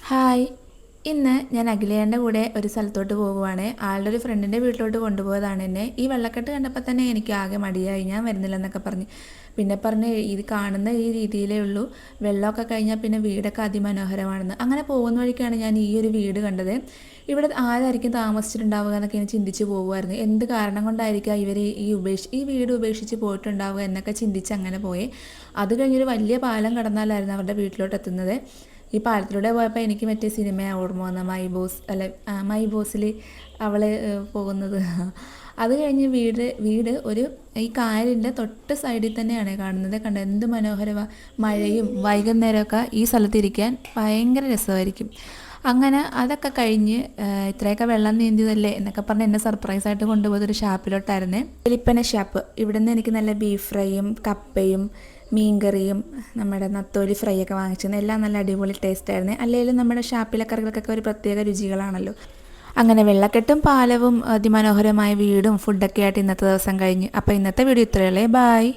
Hi. ഇന്ന് ഞാൻ അഖിലേൻ്റെ കൂടെ ഒരു സ്ഥലത്തോട്ട് പോകുവാണ്. ആളുടെ ഒരു ഫ്രണ്ടിൻ്റെ വീട്ടിലോട്ട് കൊണ്ടുപോയതാണ് എന്നെ. ഈ വെള്ളക്കെട്ട് കണ്ടപ്പോൾ തന്നെ എനിക്ക് ആകെ മടിയായി, ഞാൻ വരുന്നില്ലെന്നൊക്കെ പറഞ്ഞ്. പിന്നെ പറഞ്ഞ് ഇത് കാണുന്ന ഈ രീതിയിലേ ഉള്ളൂ, വെള്ളമൊക്കെ കഴിഞ്ഞാൽ പിന്നെ വീടൊക്കെ അതിമനോഹരമാണെന്ന്. അങ്ങനെ പോകുന്ന വഴിക്കാണ് ഞാൻ ഈ ഒരു വീട് കണ്ടത്. ഇവിടെ ആരായിരിക്കും താമസിച്ചിട്ടുണ്ടാവുക എന്നൊക്കെ ഞാൻ ചിന്തിച്ച് പോകുമായിരുന്നു. എന്ത് കാരണം കൊണ്ടായിരിക്കാം ഇവർ ഈ വീട് ഉപേക്ഷിച്ച് പോയിട്ടുണ്ടാവുക എന്നൊക്കെ ചിന്തിച്ച് അങ്ങനെ പോയി. അത് കഴിഞ്ഞൊരു വലിയ പാലം കടന്നാലായിരുന്നു അവരുടെ വീട്ടിലോട്ട് എത്തുന്നത്. ഈ പാലത്തിലൂടെ പോയപ്പോൾ എനിക്ക് മറ്റേ സിനിമയാണ് ഓർമ്മ വന്ന മൈ ബോസ് അല്ല, മൈ ബോസിൽ അവൾ പോകുന്നത്. അത് കഴിഞ്ഞ് വീട് ഒരു ഈ കായലിൻ്റെ തൊട്ട് സൈഡിൽ തന്നെയാണ് കാണുന്നത്. കണ്ട എന്ത് മനോഹരമാണ്. മഴയും വൈകുന്നേരമൊക്കെ ഈ സ്ഥലത്തിരിക്കാൻ ഭയങ്കര രസമായിരിക്കും. അങ്ങനെ അതൊക്കെ കഴിഞ്ഞ് ഇത്രയൊക്കെ വെള്ളം നീന്തിയതല്ലേ എന്നൊക്കെ പറഞ്ഞ് എന്നെ സർപ്രൈസായിട്ട് കൊണ്ടുപോയത് ഒരു ഷാപ്പിലോട്ടായിരുന്നേ. വെളിപ്പന ഷാപ്പ്. ഇവിടെ നിന്ന് എനിക്ക് നല്ല ബീഫ് ഫ്രൈയും കപ്പയും മീൻകറിയും നമ്മുടെ നത്തോലി ഫ്രൈ ഒക്കെ വാങ്ങിച്ചിരുന്നു. എല്ലാം നല്ല അടിപൊളി ടേസ്റ്റ് ആയിരുന്നു. അല്ലെങ്കിൽ നമ്മുടെ ഷാപ്പിലെ കറികൾക്കൊക്കെ ഒരു പ്രത്യേക രുചികളാണല്ലോ. അങ്ങനെ വെള്ളക്കെട്ടും പാലവും അതിമനോഹരമായ വീടും ഫുഡൊക്കെ ആയിട്ട് ഇന്നത്തെ ദിവസം കഴിഞ്ഞ്. അപ്പോൾ ഇന്നത്തെ വീഡിയോ ഇത്രയല്ലേ. ബായ്.